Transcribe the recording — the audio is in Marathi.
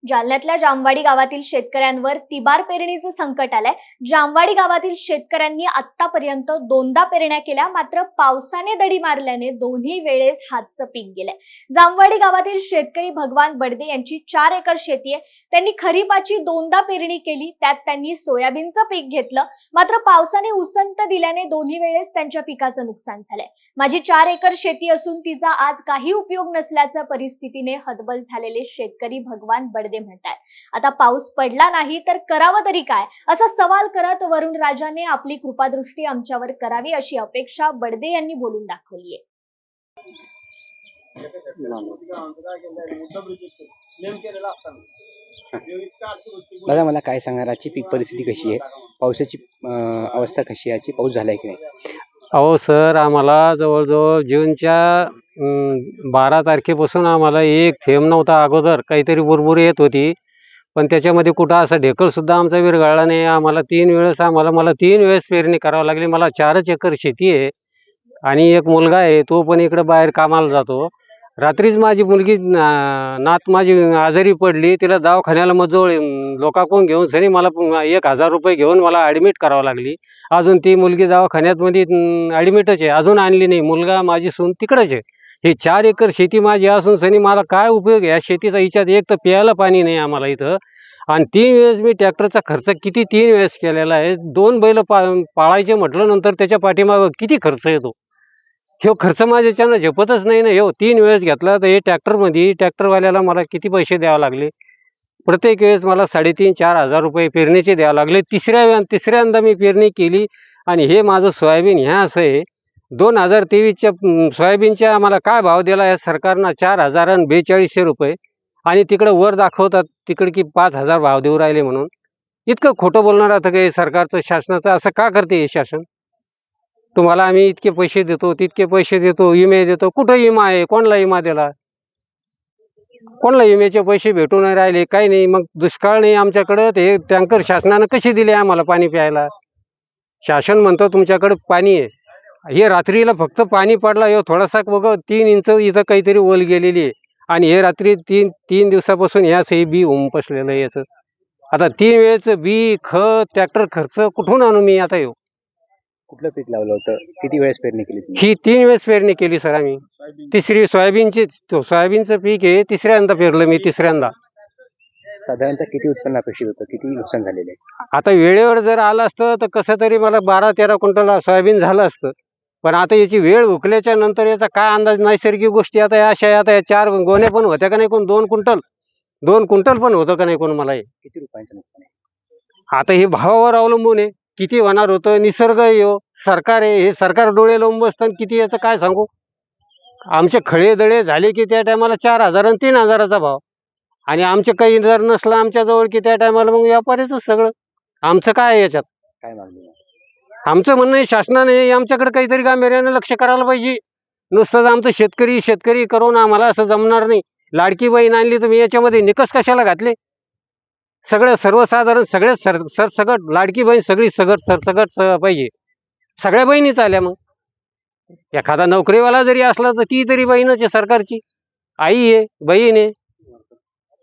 जालन्यातल्या जामवाडी गावातील शेतकऱ्यांवर तिबार पेरणीचं संकट आलंय। जामवाडी गावातील शेतकऱ्यांनी आतापर्यंत दोनदा पेरण्या केल्या, मात्र पावसाने दडी मारल्याने दोन्ही वेळेस हातचं पीक गेलंय। जामवाडी गावातील शेतकरी भगवान बडदे यांची 4 एकर शेती आहे। त्यांनी खरीपाची दोनदा पेरणी केली, त्यात त्यांनी सोयाबीनचं पीक घेतलं, मात्र पावसाने उसंत दिल्याने दोन्ही वेळेस त्यांच्या पिकाचं नुकसान झालंय। माझी 4 एकर शेती असून तिचा आज काही उपयोग नसल्याच्या परिस्थितीने हतबल झालेले शेतकरी भगवान बडदे म्हणतात। आता पाऊस पडला नाही तर करावं तरी काय, असा सवाल करत वरुण राजाने आपली कृपादृष्टी आमच्यावर करावी अशी अपेक्षा बडदे यांनी बोलून दाखवली आहे। दादा, मला काय सांगणार, आजची पीक परिस्थिती कशी आहे, पावसाची अवस्था कशी आहे, आजची पाऊस झालाय की नाही? अहो सर, आम्हाला जवळजवळ जूनच्या 12 तारखेपासून आम्हाला एक थेंब नव्हता। अगोदर काहीतरी बुरबुरी येत होती, पण त्याच्यामध्ये कुठं असं ढेकळ सुद्धा आमचा विरघळला नाही। मला 3 वेळेस पेरणी करावी लागली। मला 4च एकर शेती आहे आणि एक मुलगा आहे, तो पण इकडे बाहेर कामाला जातो। रात्रीच माझी मुलगी नात माझी आजारी पडली, तिला दवाखान्याला मजोळ लोकांकडून घेऊन सनी मला 1000 रुपये घेऊन मला ॲडमिट करावं लागली। अजून ती मुलगी दवाखान्यात मध्ये ॲडमिटच आहे, अजून आणली नाही। मुलगा माझी सून तिकडंच आहे। ही 4 एकर शेती माझी असून सनी मला काय उपयोग आहे या शेतीचा? हिच्यात एक तर प्यायला पाणी नाही आम्हाला इथं, आणि 3 वेळेस मी ट्रॅक्टरचा खर्च किती 3 वेळेस केलेला आहे। 2 बैल पाळायचे म्हटलं नंतर त्याच्या पाठीमागं किती खर्च येतो, ह्यो खर्च माझ्याच्यानं झेपतच नाही ना। ह्यो 3 वेळेस घेतला तर हे ट्रॅक्टरवाल्याला मला किती पैसे द्यावे लागले? प्रत्येक वेळेस मला 3,500-4 हजार रुपये पेरणीचे द्यावे लागले। तिसऱ्यांदा मी पेरणी केली आणि हे माझं सोयाबीन ह्या असं आहे। 2023च्या सोयाबीनच्या आम्हाला काय भाव दिला या सरकारनं? 4,042 रुपये, आणि तिकडं वर दाखवतात तिकडे की 5,000 भाव देऊ राहिले म्हणून। इतकं खोटं बोलणार आता काही सरकारचं, शासनाचं असं का करते हे शासन? तुम्हाला आम्ही इतके पैसे देतो, तितके पैसे देतो, विमे देतो, कुठं विमा आहे? कोणला विमा दिला? कोणला विम्याचे पैसे भेटून नाही राहिले, काही नाही। मग दुष्काळ नाही आमच्याकडं, ते टँकर शासनानं कसे दिले आम्हाला पाणी प्यायला? शासन म्हणतं तुमच्याकडे पाणी आहे, हे रात्रीला फक्त पाणी पडला हे थोडासा बघ 3 इंच इथं काहीतरी ओल गेलेली आहे, आणि हे रात्री 3 दिवसापासून ह्याच हे बी उपसलेलं आहे याचं। आता 3 वेळेचं बी, खत, ट्रॅक्टर खर्च कुठून आणू मी आता? येऊ कुठलं पीक लावलं होतं, किती वेळेस पेरणी केली तुम्ही? ही 3 वेळेस पेरणी केली सर आम्ही। तिसरी सोयाबीनचं पीक आहे, तिसऱ्यांदा पेरलं मी, तिसऱ्यांदा। साधारणतः किती उत्पन्न अपेक्षित होतं, किती नुकसान झालेलं आहे? आता वेळेवर जर आलं असतं तर कसं तरी मला 12-13 क्विंटल सोयाबीन झालं असतं, पण आता याची वेळ हुकल्याच्या नंतर याचा काय अंदाज? नैसर्गिक गोष्टी आता अशा, आता या 4 गोण्या पण होत्या का नाही कोण? 2 क्विंटल पण होतं का नाही कोण? मला हे किती रुपयांचं नुकसान आहे? आता हे भावावर अवलंबून आहे, किती होणार होतं। निसर्ग आहे, सरकार आहे, हे सरकार डोळे लावून बसतं, किती याचं काय सांगू? आमचे खळे दळे झाले की त्या टायमाला 4,000 आणि 3,000चा भाव, आणि आमचे काही जर नसलं आमच्याजवळ की त्या टायमाला मग व्यापारीच सगळं। आमचं काय आहे याच्यात? काय मागणी आहे? आमचं म्हणणं आहे शासनाने आमच्याकडे काहीतरी गांभीर्याने लक्ष करायला पाहिजे। नुसतंच आमचं शेतकरी करून आम्हाला असं जमणार नाही। लाडकी बहीण आणली तुम्ही, याच्यामध्ये निकष कशाला घातले? सगळं सर्वसाधारण सगळे सरसगट लाडकी बहीण सगळी सरसगट पाहिजे, सगळ्या बहिणीच आल्या। मग एखादा नोकरीवाला जरी असला तर ती तरी बहीणच आहे सरकारची, आई आहे, बहीण आहे।